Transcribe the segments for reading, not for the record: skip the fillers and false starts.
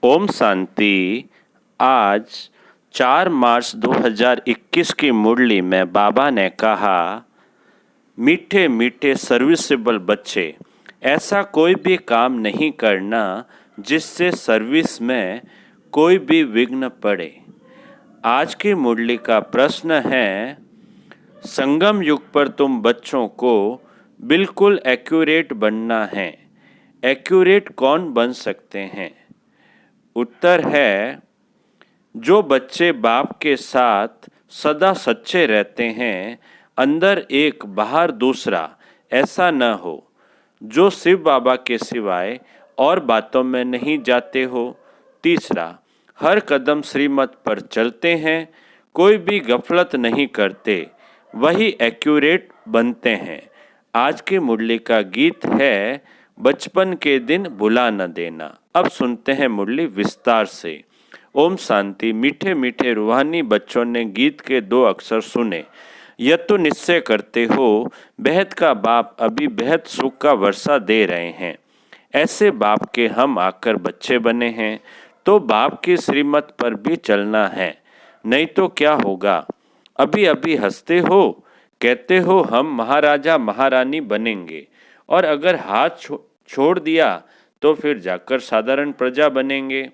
ओम शांति। आज 4 मार्च 2021 की मुरली में बाबा ने कहा, मीठे मीठे सर्विसेबल बच्चे, ऐसा कोई भी काम नहीं करना जिससे सर्विस में कोई भी विघ्न पड़े। आज की मुरली का प्रश्न है, संगम युग पर तुम बच्चों को बिल्कुल एक्यूरेट बनना है। एक्यूरेट कौन बन सकते हैं? उत्तर है, जो बच्चे बाप के साथ सदा सच्चे रहते हैं, अंदर एक बाहर दूसरा, ऐसा न हो। जो शिव बाबा के सिवाय और बातों में नहीं जाते हो। तीसरा, हर कदम श्रीमत पर चलते हैं, कोई भी गफलत नहीं करते, वही एक्यूरेट बनते हैं। आज की मुरली का गीत है, बचपन के दिन भुला न देना। अब सुनते हैं मुरली विस्तार से। ओम शांति। मीठे मीठे रूहानी बच्चों ने गीत के 2 अक्षर सुने। यह तो निश्चय करते हो, बेहद का बाप अभी बेहद सुख का वर्षा दे रहे हैं। ऐसे बाप के हम आकर बच्चे बने हैं, तो बाप की श्रीमत पर भी चलना है, नहीं तो क्या होगा। अभी अभी हंसते हो, कहते हो हम महाराजा महारानी बनेंगे, और अगर हाथ छोड़ दिया तो फिर जाकर साधारण प्रजा बनेंगे।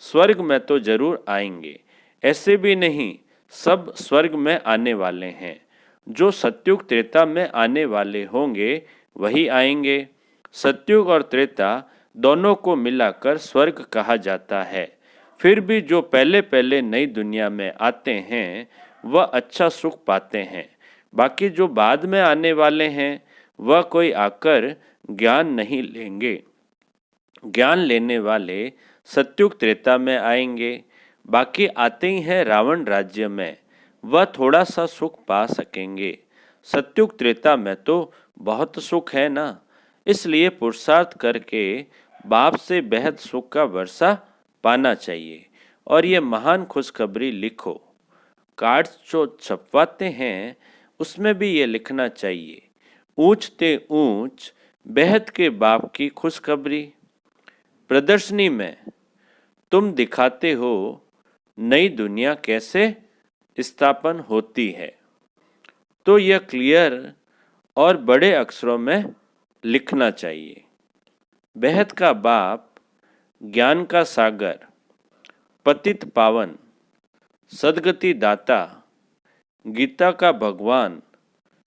स्वर्ग में तो जरूर आएंगे, ऐसे भी नहीं, सब स्वर्ग में आने वाले हैं। जो सत्युग त्रेता में आने वाले होंगे वही आएंगे। सत्युग और त्रेता दोनों को मिलाकर स्वर्ग कहा जाता है। फिर भी जो पहले पहले नई दुनिया में आते हैं वह अच्छा सुख पाते हैं। बाकी जो बाद में आने वाले हैं वह कोई आकर ज्ञान नहीं लेंगे। ज्ञान लेने वाले सत्युग त्रेता में आएंगे। बाकी आते ही हैं रावण राज्य में, वह थोड़ा सा सुख पा सकेंगे। सत्युग त्रेता में तो बहुत सुख है ना, इसलिए पुरुषार्थ करके बाप से बेहद सुख का वर्षा पाना चाहिए। और ये महान खुशखबरी लिखो। कार्ड जो छपवाते हैं उसमें भी ये लिखना चाहिए, ऊंचते ऊंच बेहद के बाप की खुशखबरी। प्रदर्शनी में तुम दिखाते हो नई दुनिया कैसे स्थापन होती है, तो यह क्लियर और बड़े अक्षरों में लिखना चाहिए। बेहद का बाप, ज्ञान का सागर, पतित पावन, सदगति दाता, गीता का भगवान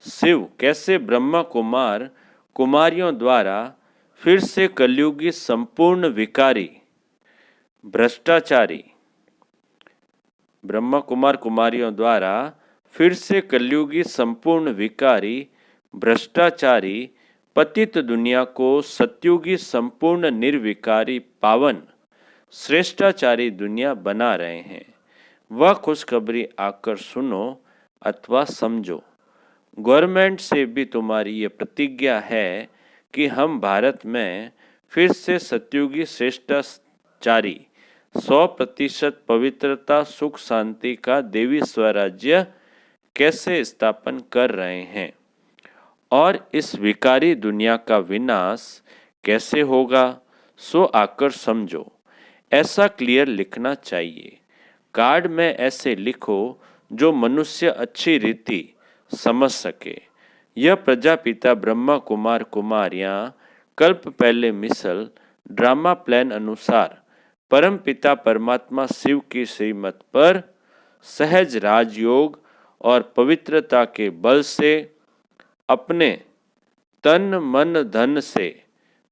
शिव कैसे ब्रह्मा कुमार कुमारियों द्वारा फिर से कलयुगी संपूर्ण विकारी भ्रष्टाचारी, ब्रह्मा कुमार कुमारियों द्वारा फिर से कलयुगी संपूर्ण विकारी भ्रष्टाचारी पतित दुनिया को सत्युगी संपूर्ण निर्विकारी पावन श्रेष्ठाचारी दुनिया बना रहे हैं। वह खुशखबरी आकर सुनो अथवा समझो। गवर्नमेंट से भी तुम्हारी ये प्रतिज्ञा है कि हम भारत में फिर से सत्युगी श्रेष्ठाचारी 100% पवित्रता सुख शांति का देवी स्वराज्य कैसे स्थापन कर रहे हैं, और इस विकारी दुनिया का विनाश कैसे होगा, सो आकर समझो। ऐसा क्लियर लिखना चाहिए। कार्ड में ऐसे लिखो जो मनुष्य अच्छी रीति समझ सके। यह प्रजापिता ब्रह्मा कुमार कुमारियाँ कल्प पहले मिसल ड्रामा प्लान अनुसार परम पिता परमात्मा शिव की श्रीमत पर सहज राजयोग और पवित्रता के बल से अपने तन मन धन से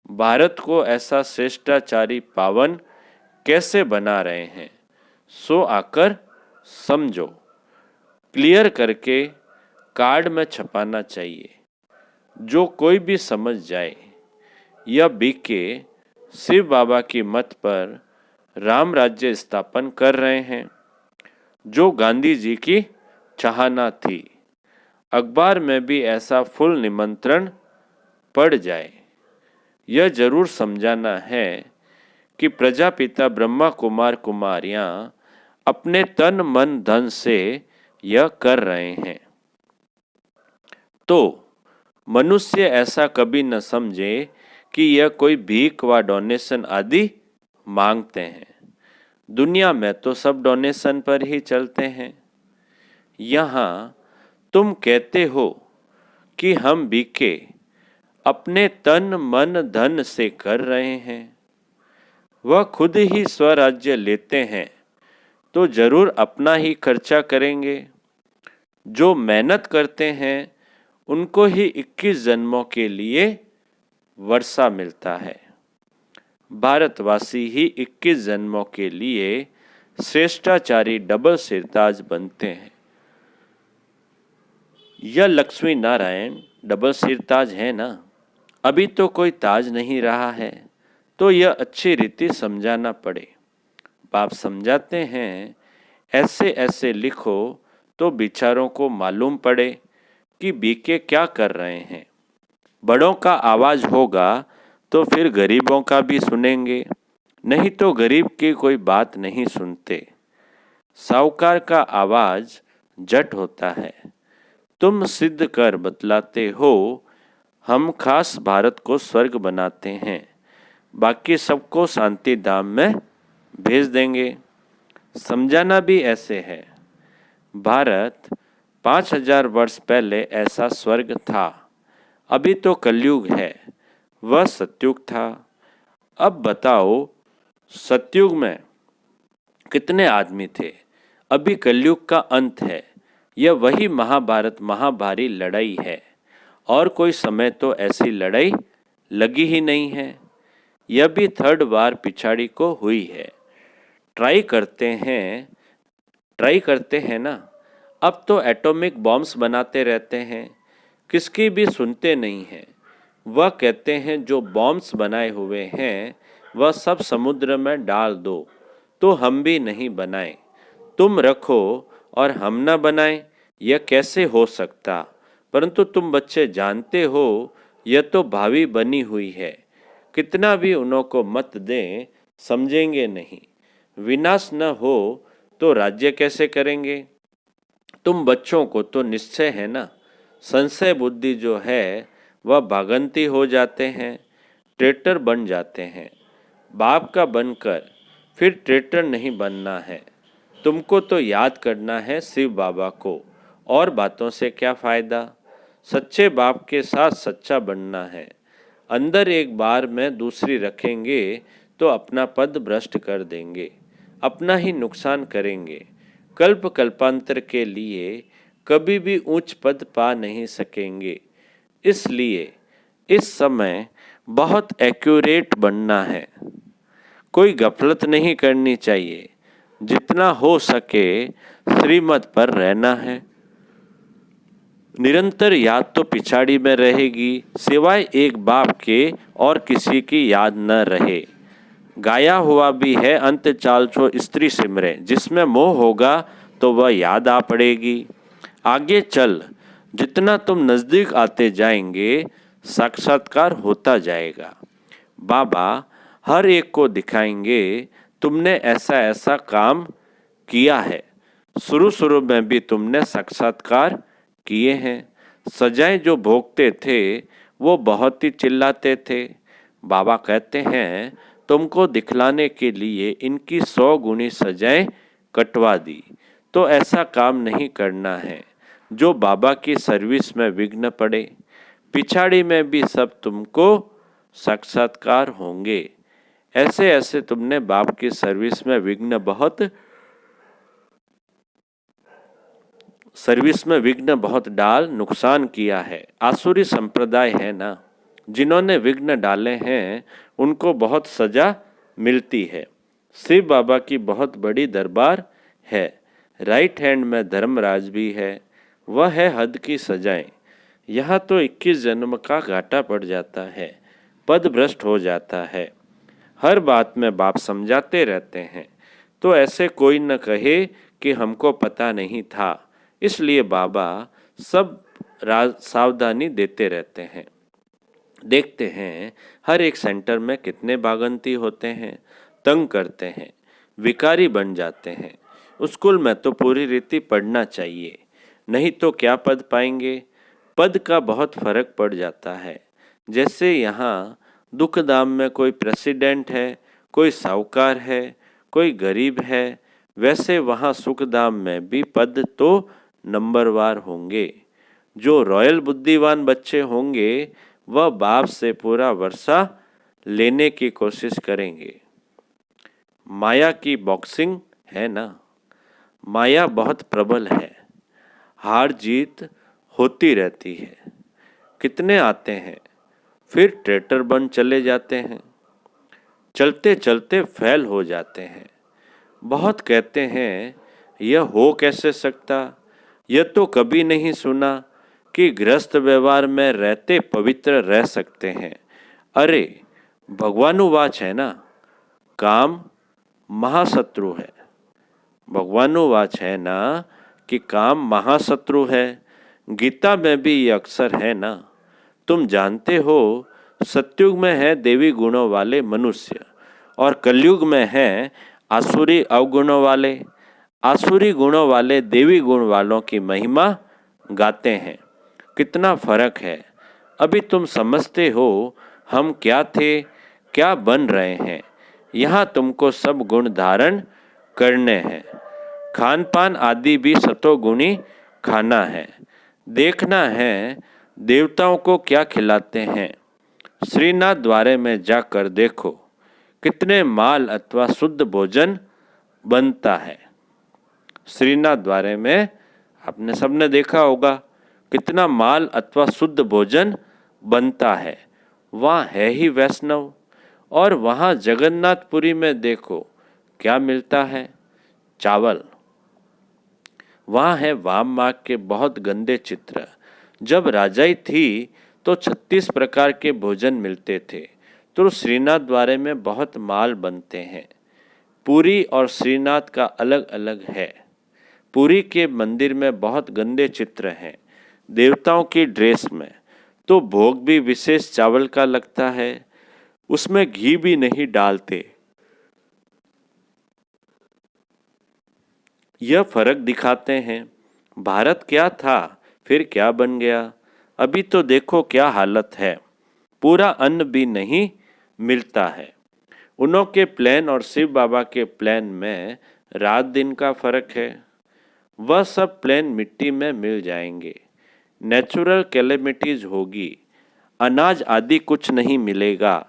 भारत को ऐसा श्रेष्ठाचारी पावन कैसे बना रहे हैं, सो आकर समझो। क्लियर करके कार्ड में छपाना चाहिए, जो कोई भी समझ जाए। यह बीके शिव बाबा की मत पर राम राज्य स्थापन कर रहे हैं, जो गांधी जी की चाहना थी। अखबार में भी ऐसा फुल निमंत्रण पड़ जाए। यह जरूर समझाना है कि प्रजापिता ब्रह्मा कुमार कुमारियाँ अपने तन मन धन से यह कर रहे हैं। तो मनुष्य ऐसा कभी न समझे कि यह कोई भीख व डोनेशन आदि मांगते हैं। दुनिया में तो सब डोनेशन पर ही चलते हैं। यहाँ तुम कहते हो कि हम बीके अपने तन मन धन से कर रहे हैं। वह खुद ही स्वराज्य लेते हैं तो जरूर अपना ही खर्चा करेंगे। जो मेहनत करते हैं उनको ही 21 जन्मों के लिए वर्षा मिलता है। भारतवासी ही 21 जन्मों के लिए श्रेष्ठाचारी डबल सिरताज बनते हैं। यह लक्ष्मी नारायण डबल सिरताज है ना। अभी तो कोई ताज नहीं रहा है तो यह अच्छी रीति समझाना पड़े। बाप समझाते हैं, ऐसे ऐसे लिखो तो बिचारों को मालूम पड़े कि बीके क्या कर रहे हैं। बड़ों का आवाज होगा तो फिर गरीबों का भी सुनेंगे, नहीं तो गरीब की कोई बात नहीं सुनते। साहूकार का आवाज जट होता है। तुम सिद्ध कर बतलाते हो, हम खास भारत को स्वर्ग बनाते हैं, बाकी सबको शांति धाम में भेज देंगे। समझाना भी ऐसे है। भारत 5000 वर्ष पहले ऐसा स्वर्ग था। अभी तो कलयुग है, वह सतयुग था। अब बताओ, सतयुग में कितने आदमी थे? अभी कलयुग का अंत है। यह वही महाभारत महाभारी लड़ाई है और कोई समय तो ऐसी लड़ाई लगी ही नहीं है। यह भी 3rd बार पिछाड़ी को हुई है। ट्राई करते हैं ना। अब तो एटॉमिक बॉम्ब्स बनाते रहते हैं, किसकी भी सुनते नहीं हैं। वह कहते हैं जो बॉम्ब्स बनाए हुए हैं वह सब समुद्र में डाल दो, तो हम भी नहीं बनाएं। तुम रखो और हम ना बनाएं, यह कैसे हो सकता? परंतु तुम बच्चे जानते हो यह तो भावी बनी हुई है। कितना भी उन्हों को मत दें, समझेंगे नहीं। विनाश न हो तो राज्य कैसे करेंगे? तुम बच्चों को तो निश्चय है ना। संशय बुद्धि जो है वह भागंती हो जाते हैं, ट्रेटर बन जाते हैं। बाप का बनकर फिर ट्रेटर नहीं बनना है। तुमको तो याद करना है शिव बाबा को, और बातों से क्या फ़ायदा। सच्चे बाप के साथ सच्चा बनना है। अंदर एक बार में दूसरी रखेंगे तो अपना पद भ्रष्ट कर देंगे, अपना ही नुकसान करेंगे। कल्प कल्पांतर के लिए कभी भी उच्च पद पा नहीं सकेंगे। इसलिए इस समय बहुत एक्यूरेट बनना है। कोई गफलत नहीं करनी चाहिए। जितना हो सके श्रीमत पर रहना है। निरंतर याद तो पिछाड़ी में रहेगी, सिवाय एक बाप के और किसी की याद न रहे। गाया हुआ भी है, अंत चाल छो स्त्री सिमरे। जिसमें मोह होगा तो वह याद आ पड़ेगी। आगे चल, जितना तुम नज़दीक आते जाएंगे साक्षात्कार होता जाएगा। बाबा हर एक को दिखाएंगे, तुमने ऐसा ऐसा काम किया है। शुरू में भी तुमने साक्षात्कार किए हैं। सजाएं जो भोगते थे वो बहुत ही चिल्लाते थे। बाबा कहते हैं, तुमको दिखलाने के लिए इनकी 100 गुनी सजाएं कटवा दी। तो ऐसा काम नहीं करना है जो बाबा की सर्विस में विघ्न पड़े। पिछाड़ी में भी सब तुमको साक्षात्कार होंगे। ऐसे ऐसे तुमने बाप की सर्विस में विघ्न बहुत डाल नुकसान किया है। आसुरी संप्रदाय है ना, जिन्होंने विघ्न डाले हैं उनको बहुत सजा मिलती है। शिव बाबा की बहुत बड़ी दरबार है। राइट हैंड में धर्मराज भी है। वह है हद की सजाएं। यहाँ तो 21 जन्म का घाटा पड़ जाता है, पद भ्रष्ट हो जाता है। हर बात में बाप समझाते रहते हैं, तो ऐसे कोई न कहे कि हमको पता नहीं था। इसलिए बाबा सब सावधानी देते रहते हैं। देखते हैं हर एक सेंटर में कितने बागंती होते हैं, तंग करते हैं, विकारी बन जाते हैं। स्कूल में तो पूरी रीति पढ़ना चाहिए, नहीं तो क्या पद पाएंगे। पद का बहुत फर्क पड़ जाता है। जैसे यहाँ दुखधाम में कोई प्रेसिडेंट है, कोई साहूकार है, कोई गरीब है, वैसे वहाँ सुखधाम में भी पद तो नंबरवार होंगे। जो रॉयल बुद्धिमान बच्चे होंगे वह बाप से पूरा वर्षा लेने की कोशिश करेंगे। माया की बॉक्सिंग है ना, माया बहुत प्रबल है, हार जीत होती रहती है। कितने आते हैं फिर ट्रेटर बन चले जाते हैं, चलते चलते फेल हो जाते हैं। बहुत कहते हैं यह हो कैसे सकता, यह तो कभी नहीं सुना कि गृहस्थ व्यवहार में रहते पवित्र रह सकते हैं। अरे भगवानुवाच है ना, काम महाशत्रु है। भगवानुवाच है ना कि काम महाशत्रु है। गीता में भी ये अक्सर है ना। तुम जानते हो सतयुग में है देवी गुणों वाले मनुष्य और कलयुग में है आसुरी अवगुणों वाले। आसुरी गुणों वाले देवी गुण वालों की महिमा गाते हैं। कितना फर्क है। अभी तुम समझते हो हम क्या थे, क्या बन रहे हैं। यहाँ तुमको सब गुण धारण करने हैं। खान पान आदि भी सतोगुणी खाना है। देखना है देवताओं को क्या खिलाते हैं। श्रीनाथ द्वारे में जाकर देखो कितने माल अथवा शुद्ध भोजन बनता है। श्रीनाथ द्वारे में आपने सबने देखा होगा कितना माल अथवा शुद्ध भोजन बनता है। वहाँ है ही वैष्णव। और वहाँ जगन्नाथपुरी में देखो क्या मिलता है, चावल। वहाँ है वाम मार्ग के बहुत गंदे चित्र। जब राजाई थी तो 36 प्रकार के भोजन मिलते थे। तो श्रीनाथ द्वारे में बहुत माल बनते हैं। पुरी और श्रीनाथ का अलग अलग है। पुरी के मंदिर में बहुत गंदे चित्र हैं देवताओं की ड्रेस में। तो भोग भी विशेष चावल का लगता है, उसमें घी भी नहीं डालते। यह फर्क दिखाते हैं। भारत क्या था फिर क्या बन गया। अभी तो देखो क्या हालत है। पूरा अन्न भी नहीं मिलता है। उन्हों के प्लान और शिव बाबा के प्लान में रात दिन का फर्क है। वह सब प्लान मिट्टी में मिल जाएंगे। नेचुरल कैलेमिटीज होगी। अनाज आदि कुछ नहीं मिलेगा।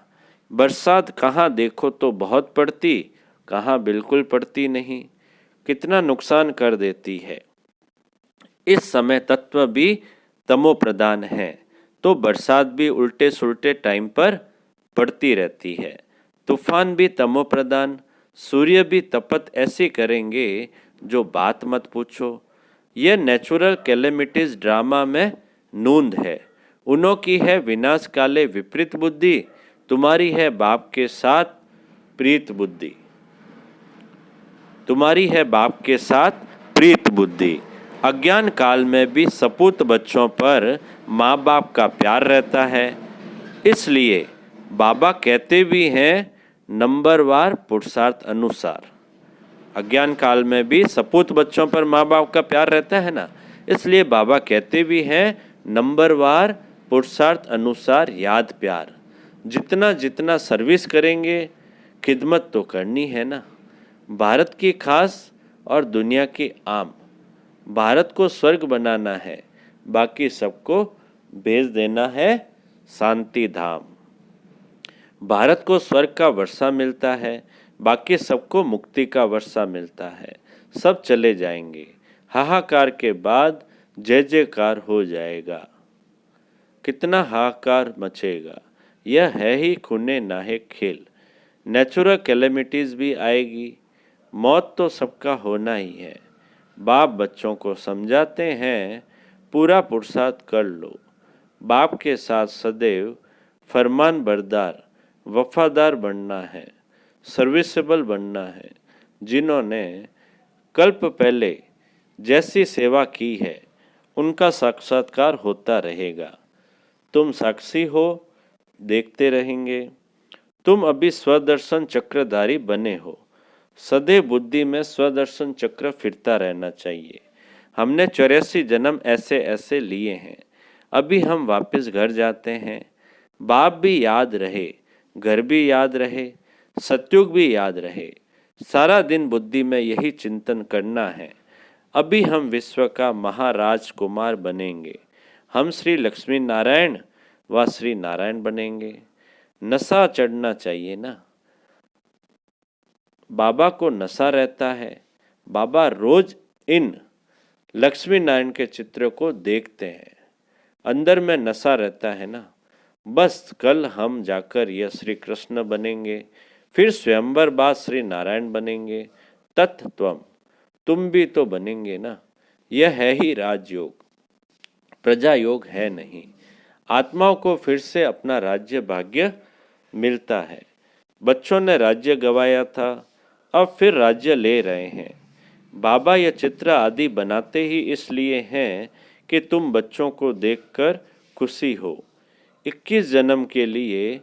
बरसात कहाँ देखो तो बहुत पड़ती, कहाँ बिल्कुल पड़ती नहीं। कितना नुकसान कर देती है। इस समय तत्व भी तमो प्रधान है तो बरसात भी उल्टे सुल्टे टाइम पर पड़ती रहती है। तूफान भी तमो प्रधान, सूर्य भी तपत ऐसे करेंगे जो बात मत पूछो। यह नेचुरल कैलेमिटीज ड्रामा में नूंद है। उन्हों की है विनाश काले विपरीत बुद्धि, तुम्हारी है बाप के साथ प्रीत बुद्धि। तुम्हारी है बाप के साथ प्रीत बुद्धि। अज्ञान काल में भी सपूत बच्चों पर माँ बाप का प्यार रहता है। इसलिए बाबा कहते भी हैं नंबरवार पुरुषार्थ अनुसार। अज्ञान काल में भी सपूत बच्चों पर माँ बाप का प्यार रहता है ना, इसलिए बाबा कहते भी हैं नंबरवार पुरुषार्थ अनुसार याद प्यार। जितना जितना सर्विस करेंगे, खिदमत तो करनी है ना। भारत की खास और दुनिया की आम। भारत को स्वर्ग बनाना है, बाकी सबको भेज देना है शांति धाम। भारत को स्वर्ग का वर्षा मिलता है, बाकी सबको मुक्ति का वर्षा मिलता है। सब चले जाएंगे। हाहाकार के बाद जय जयकार हो जाएगा। कितना हाहाकार मचेगा। यह है ही खूने नाहे खेल। नेचुरल कैलेमिटीज भी आएगी। मौत तो सबका होना ही है। बाप बच्चों को समझाते हैं पूरा पुरुषार्थ कर लो। बाप के साथ सदैव फरमान बरदार वफादार बनना है, सर्विसेबल बनना है। जिन्होंने कल्प पहले जैसी सेवा की है उनका साक्षात्कार होता रहेगा। तुम साक्षी हो, देखते रहेंगे। तुम अभी स्वदर्शन चक्रधारी बने हो। सदैव बुद्धि में स्वदर्शन चक्र फिरता रहना चाहिए। हमने 84 जन्म ऐसे ऐसे लिए हैं। अभी हम वापस घर जाते हैं। बाप भी याद रहे, घर भी याद रहे, सतयुग भी याद रहे। सारा दिन बुद्धि में यही चिंतन करना है। अभी हम विश्व का महाराजकुमार बनेंगे। हम श्री लक्ष्मी नारायण व श्री नारायण बनेंगे। नशा चढ़ना चाहिए ना। बाबा को नशा रहता है। बाबा रोज इन लक्ष्मी नारायण के चित्र को देखते हैं। अंदर में नशा रहता है ना। बस कल हम जाकर यह श्री कृष्ण बनेंगे, फिर स्वयंवर बाद श्री नारायण बनेंगे। तत्त्वम, तुम भी तो बनेंगे ना। यह है ही राजयोग, प्रजा योग है नहीं। आत्माओं को फिर से अपना राज्य भाग्य मिलता है। बच्चों ने राज्य गवाया था, अब फिर राज्य ले रहे हैं। बाबा यह चित्र आदि बनाते ही इसलिए हैं कि तुम बच्चों को देखकर खुशी हो। 21 जन्म के लिए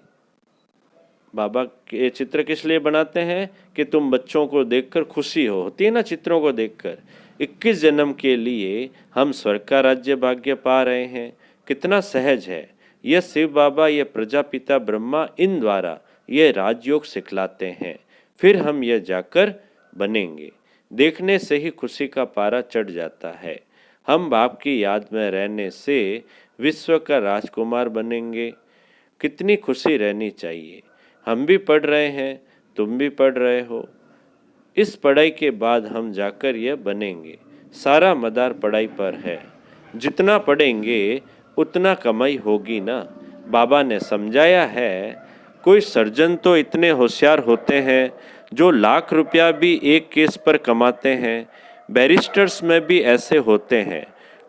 बाबा के चित्र किस लिए बनाते हैं कि तुम बच्चों को देखकर खुशी होती है ना। चित्रों को देखकर 21 जन्म के लिए हम स्वर्ग का राज्य भाग्य पा रहे हैं। कितना सहज है। यह शिव बाबा, यह प्रजापिता ब्रह्मा, इन द्वारा यह राजयोग सिखलाते हैं। फिर हम यह जाकर बनेंगे। देखने से ही खुशी का पारा चढ़ जाता है। हम बाप की याद में रहने से विश्व का राजकुमार बनेंगे। कितनी खुशी रहनी चाहिए। हम भी पढ़ रहे हैं, तुम भी पढ़ रहे हो। इस पढ़ाई के बाद हम जाकर यह बनेंगे। सारा मदार पढ़ाई पर है। जितना पढ़ेंगे उतना कमाई होगी ना। बाबा ने समझाया है। कोई सर्जन तो इतने होशियार होते हैं जो लाख रुपया भी एक केस पर कमाते हैं। बैरिस्टर्स में भी ऐसे होते हैं।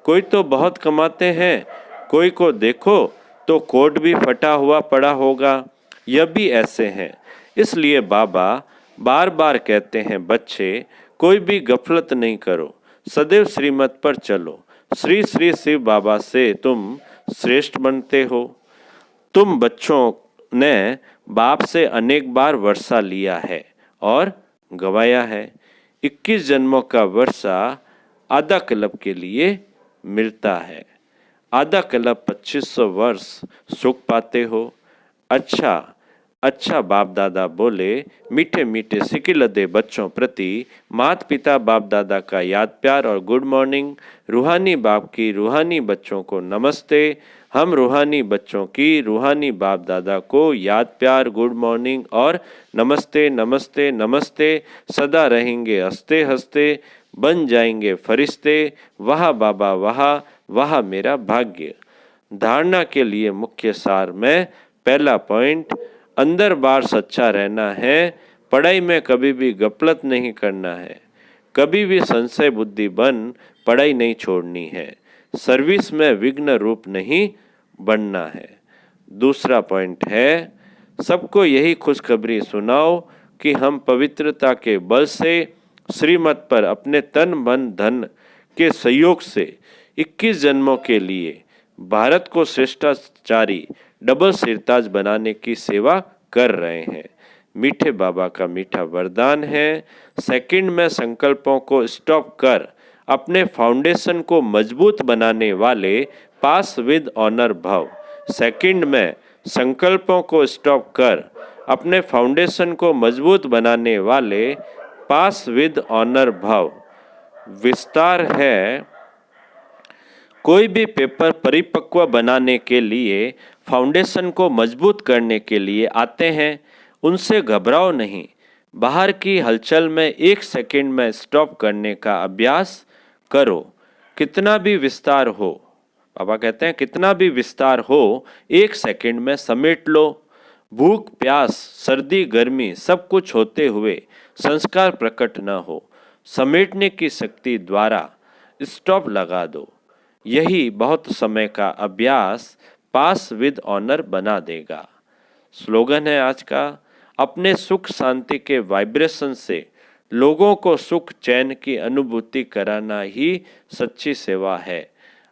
कोई तो बहुत कमाते हैं, कोई को देखो तो कोट भी फटा हुआ पड़ा होगा। यह भी ऐसे हैं। इसलिए बाबा बार बार कहते हैं, बच्चे कोई भी गफलत नहीं करो, सदैव श्रीमत पर चलो। श्री श्री शिव बाबा से तुम श्रेष्ठ बनते हो। तुम बच्चों ने बाप से अनेक बार वर्षा लिया है और गवाया है। 21 जन्मों का वर्षा आधा कल्प के लिए मिलता है। आधा कल्प 2500 वर्ष सुख पाते हो। अच्छा बाप दादा बोले, मीठे मीठे सिकिलदे बच्चों प्रति माता पिता बाप दादा का याद प्यार और गुड मॉर्निंग। रूहानी बाप की रूहानी बच्चों को नमस्ते। हम रूहानी बच्चों की रूहानी बाप दादा को याद प्यार, गुड मॉर्निंग और नमस्ते नमस्ते नमस्ते। सदा रहेंगे हंसते हंसते, बन जाएंगे फरिश्ते। वाह बाबा वाह, वाह मेरा भाग्य। धारणा के लिए मुख्य सार में पहला पॉइंट, अंदर बार सच्चा रहना है। पढ़ाई में कभी भी गफलत नहीं करना है। कभी भी संशय बुद्धि बन पढ़ाई नहीं छोड़नी है। सर्विस में विघ्न रूप नहीं बनना है। दूसरा पॉइंट है, सबको यही खुशखबरी सुनाओ कि हम पवित्रता के बल से श्रीमत पर अपने तन मन धन के सहयोग से 21 जन्मों के लिए भारत को श्रेष्ठाचारी डबल सिरताज बनाने की सेवा कर रहे हैं। मीठे बाबा का मीठा वरदान है। सेकंड में संकल्पों को स्टॉप कर अपने फाउंडेशन को मजबूत बनाने वाले पास विद ऑनर भव। सेकंड में संकल्पों को स्टॉप कर अपने फाउंडेशन को मजबूत बनाने वाले पास विद ऑनर भव। विस्तार है, कोई भी पेपर परिपक्व बनाने के लिए, फाउंडेशन को मजबूत करने के लिए आते हैं। उनसे घबराओ नहीं। बाहर की हलचल में 1 सेकंड में स्टॉप करने का अभ्यास करो। कितना भी विस्तार हो, बाबा कहते हैं कितना भी विस्तार हो 1 सेकंड में समेट लो। भूख प्यास सर्दी गर्मी सब कुछ होते हुए संस्कार प्रकट न हो, समेटने की शक्ति द्वारा स्टॉप लगा दो। यही बहुत समय का अभ्यास पास विद ऑनर बना देगा। स्लोगन है आज का, अपने सुख शांति के वाइब्रेशन से लोगों को सुख चैन की अनुभूति कराना ही सच्ची सेवा है।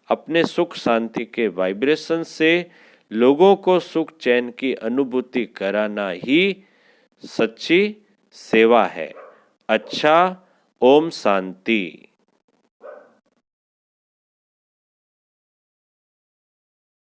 अपने सुख शांति के वाइब्रेशन से लोगों को सुख चैन की अनुभूति कराना ही सच्ची सेवा है। अच्छा, ओम शांति।